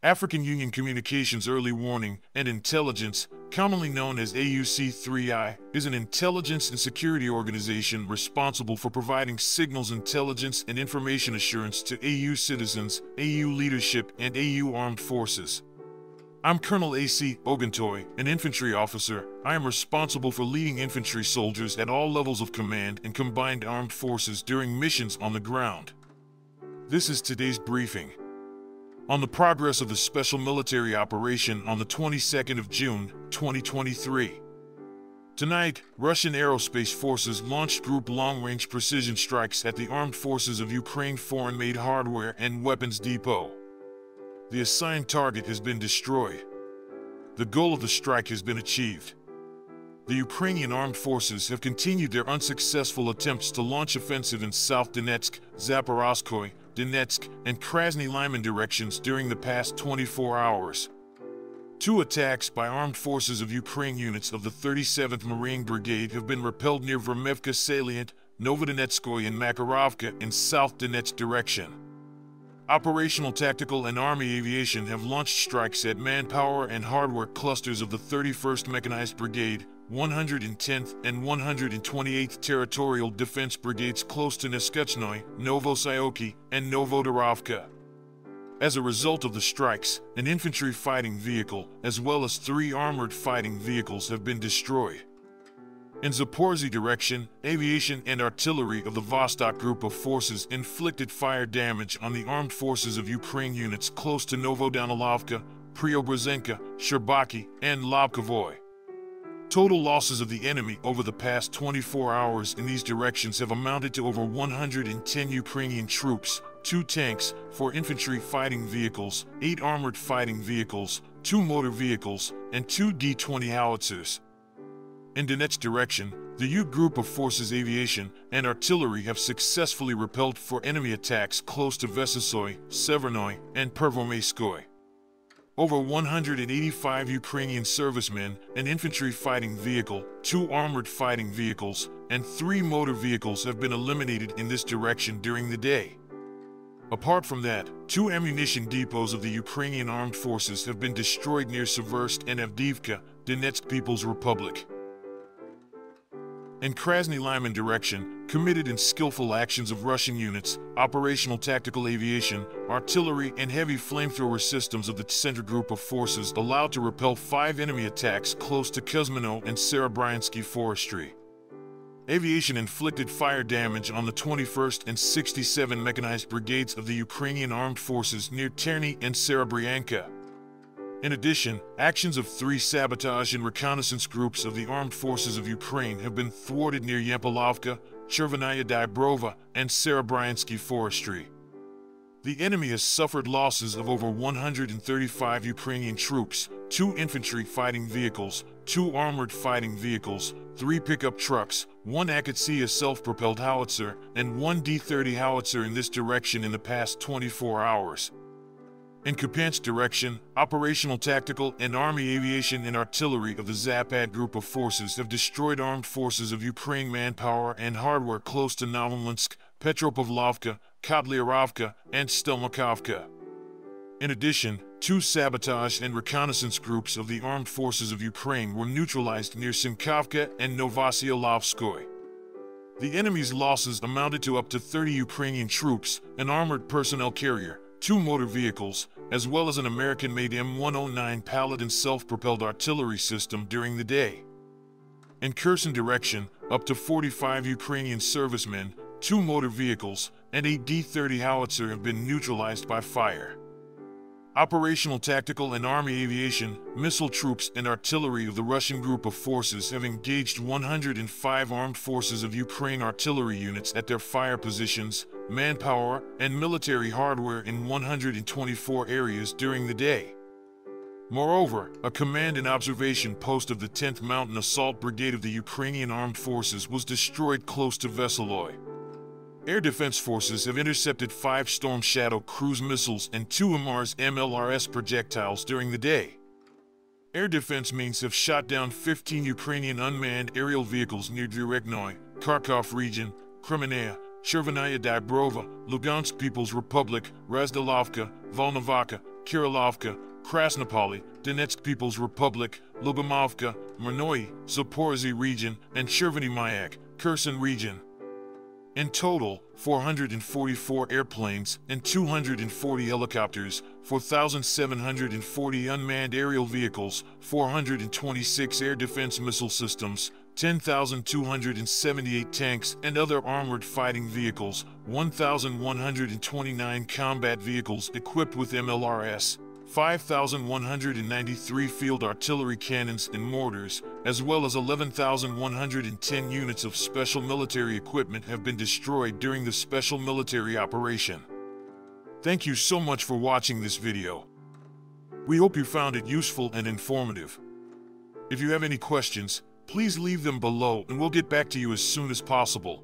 African Union Communications Early Warning and Intelligence, commonly known as AUC3I, is an intelligence and security organization responsible for providing signals intelligence and information assurance to AU citizens, AU leadership, and AU armed forces. I'm Colonel A.C. Oguntoye, an infantry officer. I am responsible for leading infantry soldiers at all levels of command and combined armed forces during missions on the ground. This is today's briefing on the progress of the special military operation on the 22nd of June, 2023. Tonight, Russian aerospace forces launched group long-range precision strikes at the armed forces of Ukraine foreign-made hardware and weapons depot. The assigned target has been destroyed. The goal of the strike has been achieved. The Ukrainian armed forces have continued their unsuccessful attempts to launch offensive in South Donetsk, Zaporozhye, Donetsk, and Krasny Lyman directions during the past 24 hours. Two attacks by armed forces of Ukraine units of the 37th Marine Brigade have been repelled near Vermevka Salient, Novodonetskoye, and Makarovka in South Donetsk direction. Operational Tactical and Army Aviation have launched strikes at manpower and hardware clusters of the 31st Mechanized Brigade, 110th and 128th Territorial Defense Brigades close to Neskutchnoye, Novosyoki, and Novodorovka. As a result of the strikes, an infantry fighting vehicle, as well as 3 armored fighting vehicles have been destroyed. In Zaporozhye direction, aviation and artillery of the Vostok group of forces inflicted fire damage on the armed forces of Ukraine units close to Novodanilovka, Preobrazhenka, Sherbaki, and Lobkovoy. Total losses of the enemy over the past 24 hours in these directions have amounted to over 110 Ukrainian troops, 2 tanks, 4 infantry fighting vehicles, 8 armored fighting vehicles, 2 motor vehicles, and 2 D-20 howitzers. In Donetsk direction, the U group of forces aviation and artillery have successfully repelled 4 enemy attacks close to Vesesoy, Severnoye, and Pervomeyskoye. Over 185 Ukrainian servicemen, an infantry fighting vehicle, 2 armored fighting vehicles, and 3 motor vehicles have been eliminated in this direction during the day. Apart from that, 2 ammunition depots of the Ukrainian armed forces have been destroyed near Seversk and Avdiivka, Donetsk People's Republic. In Krasny Lyman direction, committed and skillful actions of Russian units, operational tactical aviation, artillery, and heavy flamethrower systems of the center group of forces allowed to repel 5 enemy attacks close to Kuzmino and Serebryansky forestry. Aviation inflicted fire damage on the 21st and 67 Mechanized Brigades of the Ukrainian armed forces near Terny and Serebryanka. In addition, actions of 3 sabotage and reconnaissance groups of the armed forces of Ukraine have been thwarted near Yampolovka, Chervenaya Dybrova, and Serebryansky forestry. The enemy has suffered losses of over 135 Ukrainian troops, 2 infantry fighting vehicles, 2 armored fighting vehicles, 3 pickup trucks, 1 Akatsia self-propelled howitzer, and 1 D-30 howitzer in this direction in the past 24 hours. In Kupiansk direction, operational tactical and army aviation and artillery of the Zapad group of forces have destroyed armed forces of Ukraine manpower and hardware close to Novominsk, Petropavlovka, Kotlyarovka, and Stelmakovka. In addition, 2 sabotage and reconnaissance groups of the armed forces of Ukraine were neutralized near Simkovka and Novosyolovskoye. The enemy's losses amounted to up to 30 Ukrainian troops, an armored personnel carrier, 2 motor vehicles, as well as an American-made M109 Paladin self-propelled artillery system during the day. In Kherson direction, up to 45 Ukrainian servicemen, 2 motor vehicles, and a D-30 howitzer have been neutralized by fire. Operational tactical and army aviation, missile troops, and artillery of the Russian group of forces have engaged 105 armed forces of Ukraine artillery units at their fire positions, manpower, and military hardware in 124 areas during the day. Moreover, a command and observation post of the 10th Mountain Assault Brigade of the Ukrainian Armed Forces was destroyed close to Veseloy. Air Defense Forces have intercepted 5 Storm Shadow cruise missiles and 2 MRS MLRS projectiles during the day. Air defense means have shot down 15 Ukrainian unmanned aerial vehicles near Dvireknoye, Kharkov region, Kremenaya, Chervenaya Dybrova, Lugansk People's Republic, Razdalovka, Volnovakha, Kirillovka, Krasnopoli, Donetsk People's Republic, Lugamovka, Mernoi, Zaporizhzhia region, and Chervony Mayak, Kherson region. In total, 444 airplanes and 240 helicopters, 4,740 unmanned aerial vehicles, 426 air defense missile systems, 10,278 tanks and other armored fighting vehicles, 1,129 combat vehicles equipped with MLRS, 5,193 field artillery cannons and mortars, as well as 11,110 units of special military equipment have been destroyed during the special military operation. Thank you so much for watching this video. We hope you found it useful and informative. If you have any questions, please leave them below and we'll get back to you as soon as possible.